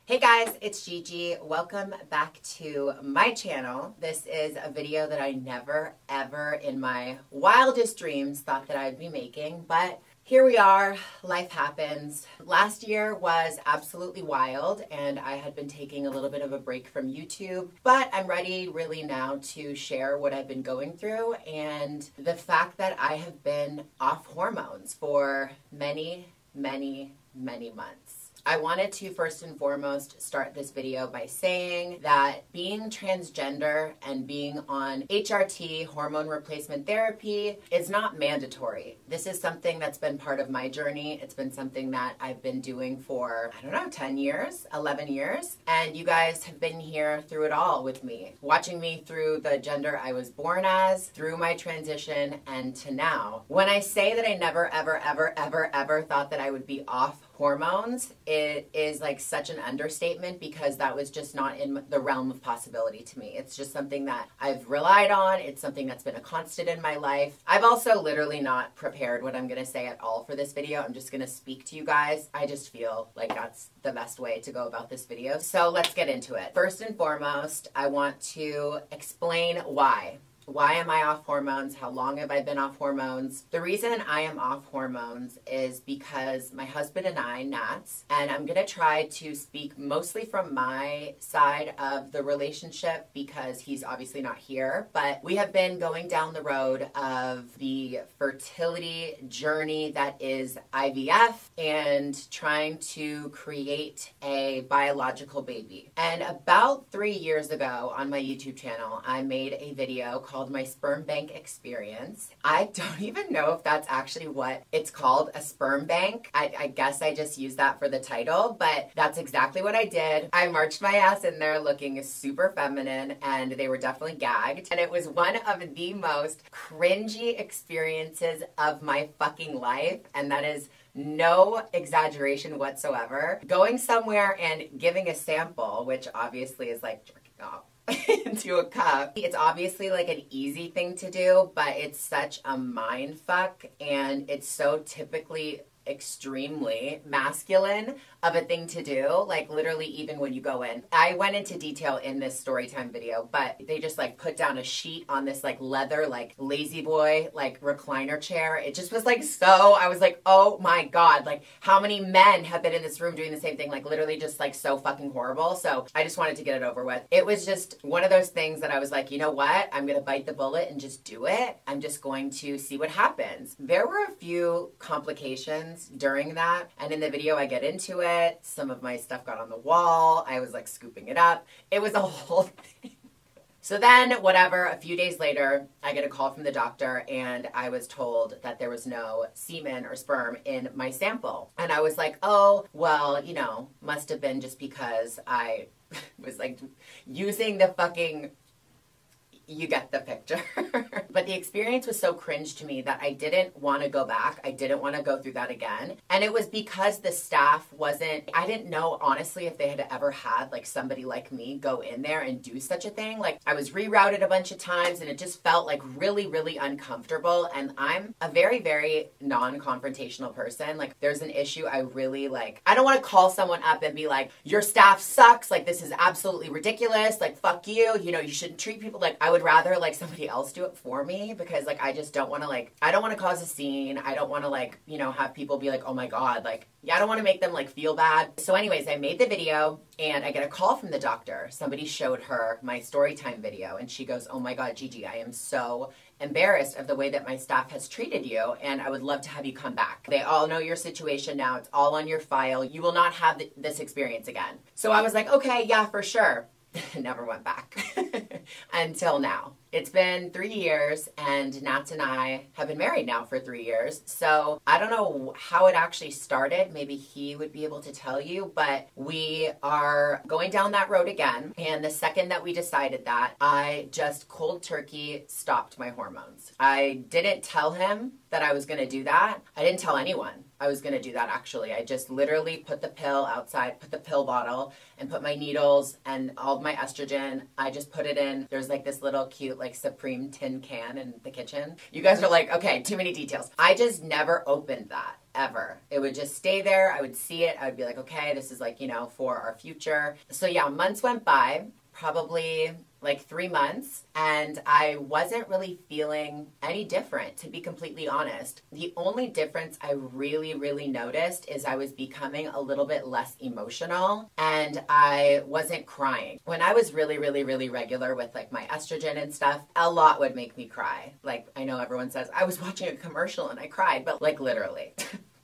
Hey guys, it's Gigi. Welcome back to my channel. This is a video that I never ever in my wildest dreams thought that I'd be making, but here we are. Life happens. Last year was absolutely wild and I had been taking a little bit of a break from YouTube, but I'm ready really now to share what I've been going through and the fact that I have been off hormones for many months. I wanted to first and foremost start this video by saying that being transgender and being on HRT, hormone replacement therapy, is not mandatory. This is something that's been part of my journey. It's been something that I've been doing for, 10 years, 11 years. And you guys have been here through it all with me, watching me through the gender I was born as, through my transition, and to now. When I say that I never, ever thought that I would be off hormones, it is like such an understatement because that was just not in the realm of possibility to me. It's just something that I've relied on. It's something that's been a constant in my life. I've also literally not prepared what I'm going to say at all for this video. I'm just going to speak to you guys. I just feel like that's the best way to go about this video. So let's get into it. First and foremost, I want to explain why. Why am I off hormones? How long have I been off hormones? The reason I am off hormones is because my husband and I, Nats, and I'm going to try to speak mostly from my side of the relationship because he's obviously not here, but we have been going down the road of the fertility journey that is IVF and trying to create a biological baby. And about 3 years ago on my YouTube channel, I made a video called my sperm bank experience. I don't even know if that's actually what it's called, a sperm bank. I guess I just used that for the title, but that's exactly what I did. I marched my ass in there looking super feminine and they were definitely gagged. And it was one of the most cringy experiences of my fucking life. And that is no exaggeration whatsoever. Going somewhere and giving a sample, which obviously is like jerking off into a cup. It's obviously like an easy thing to do, but it's such a mind fuck and it's so typically extremely masculine of a thing to do, like literally even when you go in. I went into detail in this story time video, but they just like put down a sheet on this like leather, like lazy boy, like recliner chair. It just was like I was like, oh my God, like how many men have been in this room doing the same thing? Like literally just like so fucking horrible. So I just wanted to get it over with. It was just one of those things that I was like, you know what? I'm going to bite the bullet and just do it. I'm just going to see what happens. There were a few complications during that, and in the video I get into it. Some of my stuff got on the wall. I was like scooping it up. It was a whole thing. So then, whatever, a few days later, I get a call from the doctor and I was told that there was no semen or sperm in my sample. And I was like, oh, well, must have been just because I was like using the fucking... You get the picture. But the experience was so cringe to me that I didn't want to go back. I didn't want to go through that again. And it was because the staff I didn't know honestly if they had ever had like somebody like me go in there and do such a thing. Like I was rerouted a bunch of times and it just felt like really uncomfortable. And I'm a very non-confrontational person. Like there's an issue I really like. I don't want to call someone up and be like, your staff sucks. Like this is absolutely ridiculous. Like fuck you. You shouldn't treat people like... I would rather like somebody else do it for me because like I just don't want to I don't want to cause a scene. I don't want to have people be like, oh my God, like, yeah, I don't want to make them like feel bad. So anyways, I made the video and I get a call from the doctor. Somebody showed her my story time video and she goes, oh my God, Gigi, I am so embarrassed of the way that my staff has treated you and I would love to have you come back. They all know your situation now. It's all on your file. You will not have this experience again. So I was like, okay, yeah, for sure. Never went back until now. It's been 3 years and Nats and I have been married now for 3 years. So I don't know how it actually started. Maybe he would be able to tell you, but we are going down that road again. And the second that we decided that, I just cold turkey stopped my hormones. I didn't tell him that I was going to do that. I didn't tell anyone. I was going to do that actually. I just literally put the pill outside, put the pill bottle, and put my needles and all of my estrogen. I just put it in. There's like this little cute like Supreme tin can in the kitchen. You guys are like, okay, too many details. I just never opened that. Ever. It would just stay there. I would see it. I would be like, okay, this is like, you know, for our future. So yeah, months went by, probably like 3 months, and I wasn't really feeling any different, to be completely honest. The only difference I really noticed is I was becoming a little bit less emotional, and I wasn't crying. When I was really regular with like my estrogen and stuff, a lot would make me cry. Like, I know everyone says, I was watching a commercial and I cried, but like literally.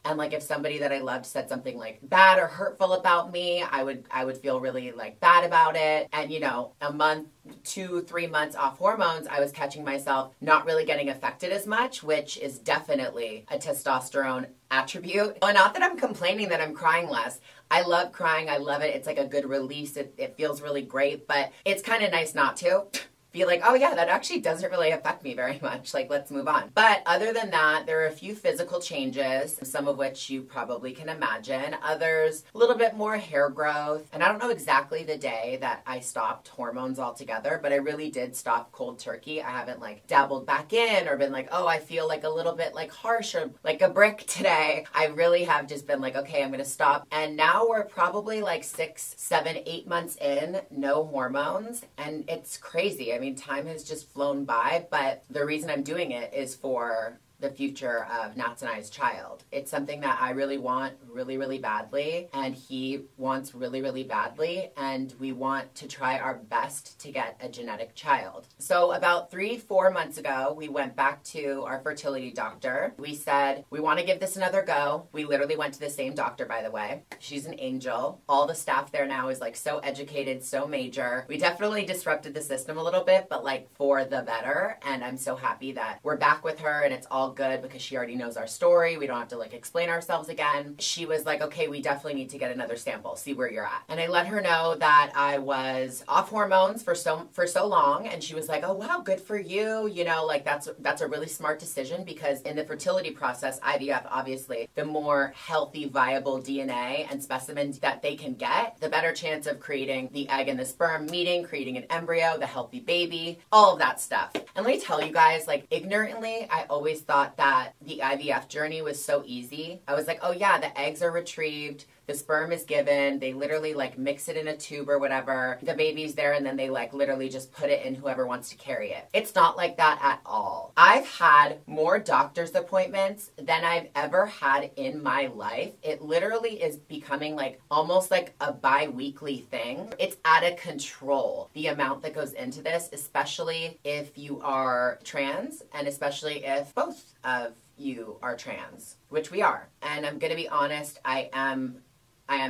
And like if somebody that I loved said something like bad or hurtful about me, I would feel really like bad about it. And you know, a month, 2-3 months off hormones, I was catching myself not really getting affected as much, which is definitely a testosterone attribute. Well, not that I'm complaining that I'm crying less. I love crying. I love it. It's like a good release. It feels really great, but it's kind of nice not to. Be like, oh yeah, that actually doesn't really affect me very much. Like, let's move on. But other than that, there are a few physical changes, some of which you probably can imagine. Others, a little bit more hair growth. And I don't know exactly the day that I stopped hormones altogether, but I really did stop cold turkey. I haven't like dabbled back in or been like, oh, I feel like a little bit like harsh or like a brick today. I really have just been like, okay, I'm going to stop. And now we're probably like 6, 7, 8 months in, no hormones. And it's crazy. I mean, time has just flown by, but the reason I'm doing it is for the future of Nat's and I's child. It's something that I really want really badly, and he wants really badly, and we want to try our best to get a genetic child. So about 3-4 months ago, we went back to our fertility doctor. We said, we want to give this another go. We literally went to the same doctor, by the way. She's an angel. All the staff there now is like so educated, so major. We definitely disrupted the system a little bit, but like for the better, and I'm so happy that we're back with her and it's all good because she already knows our story. We don't have to like explain ourselves again. She was like, okay, we definitely need to get another sample, see where you're at. And I let her know that I was off hormones for so long, and she was like, oh wow, good for you. You know, like that's a really smart decision, because in the fertility process, IVF, obviously, the more healthy, viable DNA and specimens that they can get, the better chance of creating the egg and the sperm meeting, creating an embryo, the healthy baby, all of that stuff. And let me tell you guys, like ignorantly, I always thought that the IVF journey was so easy. I was like, oh yeah, the eggs are retrieved, the sperm is given, they literally like mix it in a tube or whatever, the baby's there, and then they like literally just put it in whoever wants to carry it. It's not like that at all. I've had more doctor's appointments than I've ever had in my life. It literally is becoming like almost like a bi-weekly thing. It's out of control, the amount that goes into this, especially if you are trans, and especially if both of you are trans, which we are. And I'm gonna be honest, I am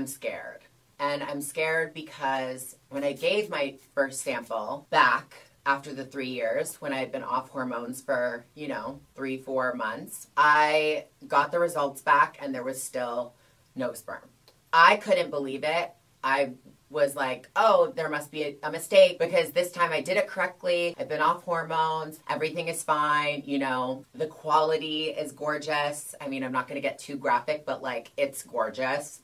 scared. And I'm scared because when I gave my first sample back after the 3 years, when I had been off hormones for, you know, 3-4 months, I got the results back and there was still no sperm. I couldn't believe it. I was like, oh, there must be a mistake, because this time I did it correctly. I've been off hormones. Everything is fine. You know, the quality is gorgeous. I mean, I'm not going to get too graphic, but like, it's gorgeous.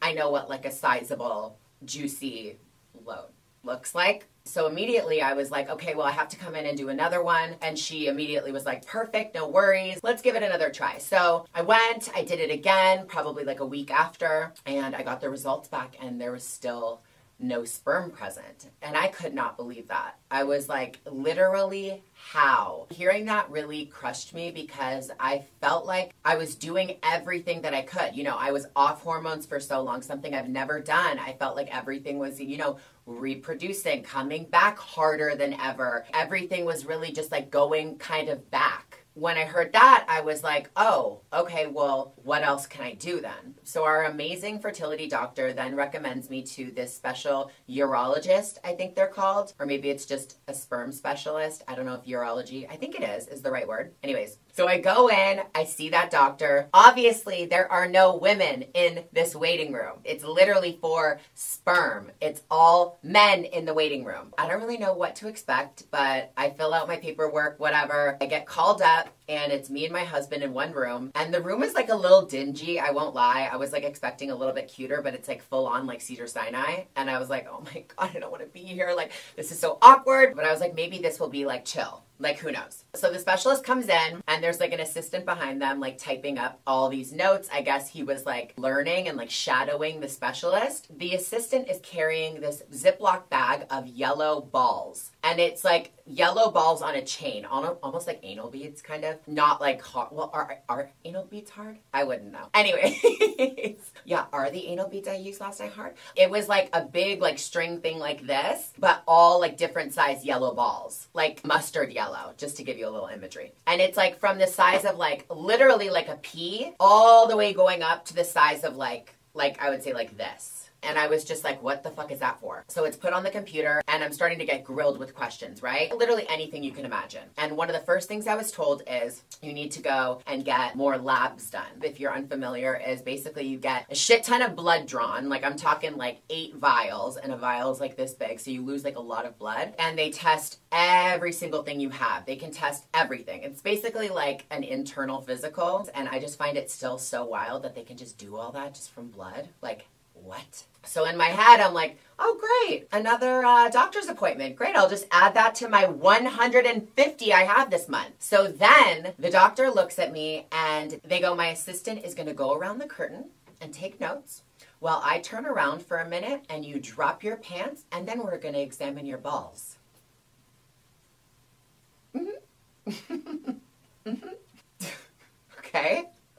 I know what like a sizable, juicy load looks like. So immediately I was like, okay, well, I have to come in and do another one. And she immediately was like, perfect, no worries. Let's give it another try. So I went, I did it again, probably like a week after, and I got the results back and there was still no sperm present. And I could not believe that. I was like, literally, how? Hearing that really crushed me, because I felt like I was doing everything that I could. You know, I was off hormones for so long, something I've never done. I felt like everything was, you know, reproducing, coming back harder than ever. Everything was really just like going kind of back. When I heard that, I was like, oh, okay, well, what else can I do then? So our amazing fertility doctor then recommends me to this special urologist, I think they're called, or maybe it's just a sperm specialist. I don't know if urology, I think it is the right word. Anyways, so I go in, I see that doctor. Obviously, there are no women in this waiting room. It's literally for sperm. It's all men in the waiting room. I don't really know what to expect, but I fill out my paperwork, whatever. I get called up and it's me and my husband in one room, and the room is like a little dingy, I won't lie. I was like expecting a little bit cuter, but it's like full on like Cedars-Sinai, and I was like, oh my God, I don't want to be here. Like, this is so awkward. But I was like, maybe this will be like chill. Like, who knows? So the specialist comes in, and there's like an assistant behind them, like typing up all these notes. I guess he was like learning and like shadowing the specialist. The assistant is carrying this Ziploc bag of yellow balls. And it's like yellow balls on a chain, almost like anal beads, kind of. Not like hard. Well, are anal beads hard? I wouldn't know. Anyway, yeah, are the anal beads I used last night hard? It was like a big like string thing like this, but all like different size yellow balls, like mustard yellow, just to give you a little imagery. And it's like from the size of like literally like a pea all the way going up to the size of like I would say like this. And I was just like, what the fuck is that for? So it's put on the computer, and I'm starting to get grilled with questions, right? Literally anything you can imagine. And one of the first things I was told is you need to go and get more labs done. If you're unfamiliar, is basically you get a shit ton of blood drawn. Like, I'm talking like 8 vials, and a vial is like this big. So you lose like a lot of blood, and they test every single thing you have. They can test everything. It's basically like an internal physical. And I just find it still so wild that they can just do all that just from blood. Like, what? So in my head, I'm like, oh, great. Another doctor's appointment. Great. I'll just add that to my 150 I have this month. So then the doctor looks at me and they go, my assistant is going to go around the curtain and take notes while I turn around for a minute and you drop your pants, and then we're going to examine your balls.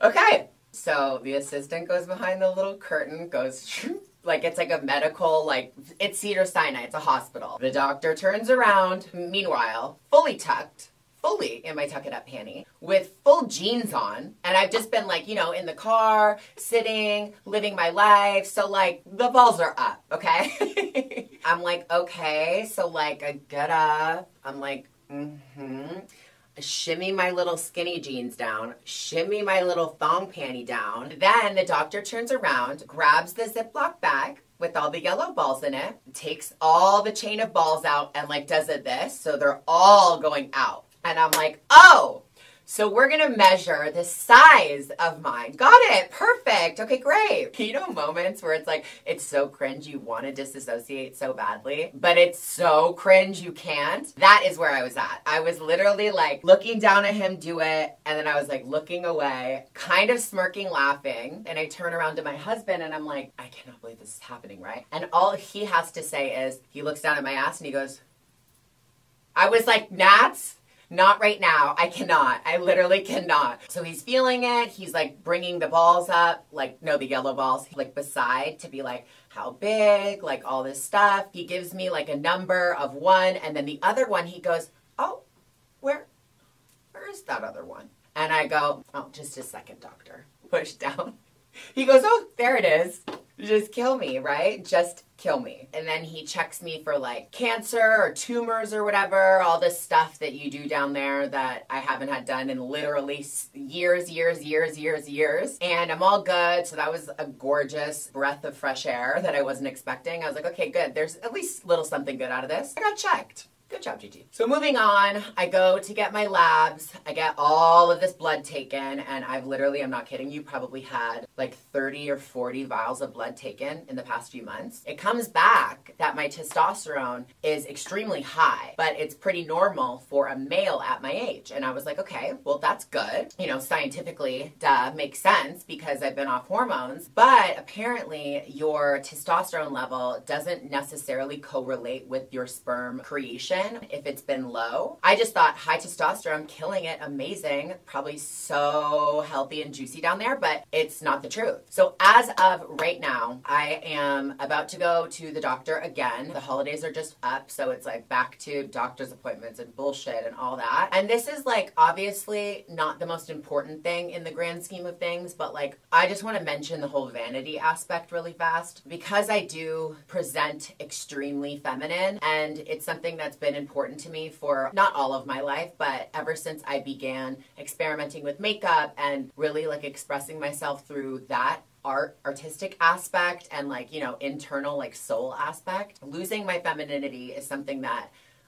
Okay. So the assistant goes behind the little curtain, goes like it's like a medical, like it's Cedars-Sinai, it's a hospital. The doctor turns around, meanwhile, fully tucked, fully in my tuck it up panty, with full jeans on. And I've just been like, you know, in the car, sitting, living my life. So like the balls are up, okay? I'm like, okay. So like I get up, I'm like, shimmy my little skinny jeans down, shimmy my little thong panty down. Then the doctor turns around, grabs the Ziploc bag with all the yellow balls in it, takes all the chain of balls out and like does it this. So they're all going out. And I'm like, oh, so we're going to measure the size of mine. Got it. Perfect. Okay, great. You know, moments where it's like, it's so cringe you want to disassociate so badly, but it's so cringe you can't. That is where I was at. I was literally like looking down at him do it, and then I was like looking away, kind of smirking, laughing. And I turn around to my husband and I'm like, I cannot believe this is happening, right? And all he has to say is, he looks down at my ass and he goes, I was like, Nats? Not right now. I cannot. I literally cannot. So he's feeling it. He's like bringing the balls up, like, no, the yellow balls, like beside to be like, how big, like all this stuff. He gives me like a number of 1, and then the other one, he goes, oh, where is that other one? And I go, oh, just a second, doctor. Push down. He goes, oh, there it is. Just kill me, right? Just kill me. And then he checks me for like cancer or tumors or whatever, all this stuff that you do down there that I haven't had done in literally years. And I'm all good. So that was a gorgeous breath of fresh air that I wasn't expecting. I was like, okay, good. There's at least a little something good out of this. I got checked. Good job, Gigi. So moving on, I go to get my labs. I get all of this blood taken, and I've literally, I'm not kidding you, probably had like 30 or 40 vials of blood taken in the past few months. It comes back that my testosterone is extremely high, but it's pretty normal for a male at my age. And I was like, okay, well, that's good. You know, scientifically, duh, makes sense because I've been off hormones. But apparently your testosterone level doesn't necessarily correlate with your sperm creation if it's been low. I just thought high testosterone, killing it, amazing, probably so healthy and juicy down there, but it's not the truth. So as of right now, I am about to go to the doctor again. The holidays are just up, so it's like back to doctor's appointments and bullshit and all that. And this is like obviously not the most important thing in the grand scheme of things, but like I just want to mention the whole vanity aspect really fast because I do present extremely feminine, and it's something that's been important to me for not all of my life, but ever since I began experimenting with makeup and really like expressing myself through that artistic aspect and like, you know, internal like soul aspect. Losing my femininity is something that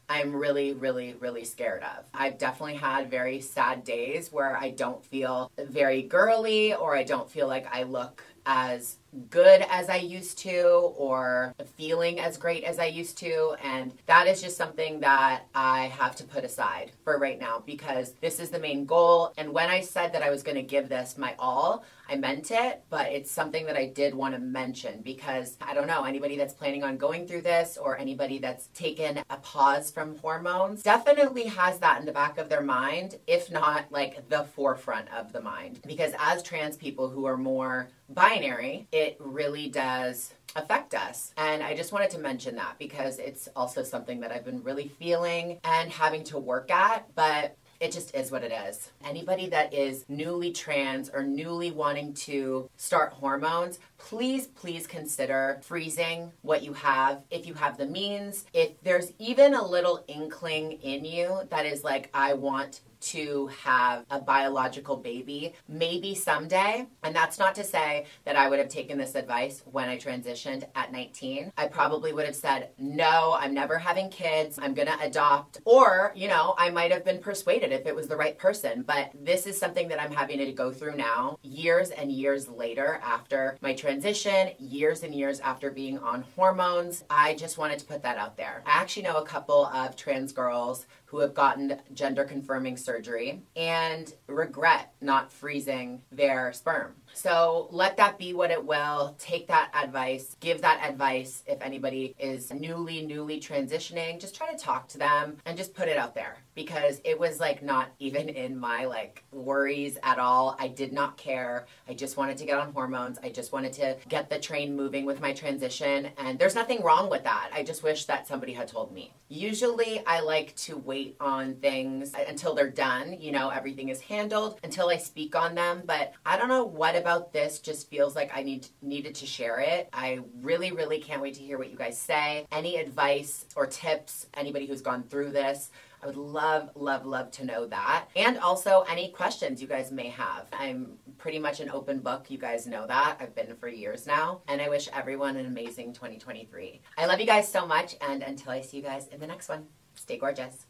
I'm really, really, really scared of. I've definitely had very sad days where I don't feel very girly, or I don't feel like I look as good as I used to, or feeling as great as I used to, and that is just something that I have to put aside for right now, because this is the main goal. And when I said that I was going to give this my all, I meant it, but it's something that I did want to mention, because I don't know, anybody that's planning on going through this, or anybody that's taken a pause from hormones, definitely has that in the back of their mind, if not like the forefront of the mind. Because as trans people who are more binary, it really does affect us. And I just wanted to mention that, because it's also something that I've been really feeling and having to work at, but it just is what it is. Anybody that is newly trans or newly wanting to start hormones, please, please consider freezing what you have if you have the means. If there's even a little inkling in you that is like, I want to have a biological baby, maybe someday. And that's not to say that I would have taken this advice when I transitioned at 19. I probably would have said, no, I'm never having kids. I'm going to adopt. Or, you know, I might have been persuaded if it was the right person. But this is something that I'm having to go through now, years and years later after my transition, years and years after being on hormones. I just wanted to put that out there. I actually know a couple of trans girls who have gotten gender confirming surgery and regret not freezing their sperm. So let that be what it will. Take that advice, give that advice. If anybody is newly transitioning, just try to talk to them and just put it out there, because it was like not even in my like worries at all. I did not care. I just wanted to get on hormones. I just wanted to get the train moving with my transition, and there's nothing wrong with that. I just wish that somebody had told me. Usually I like to wait on things until they're done, you know, everything is handled, until I speak on them. But I don't know what about this just feels like I needed to share it. I really, really can't wait to hear what you guys say. Any advice or tips, anybody who's gone through this, I would love, love, love to know that. And also any questions you guys may have. I'm pretty much an open book. You guys know that. I've been for years now. And I wish everyone an amazing 2023. I love you guys so much. And until I see you guys in the next one, stay gorgeous.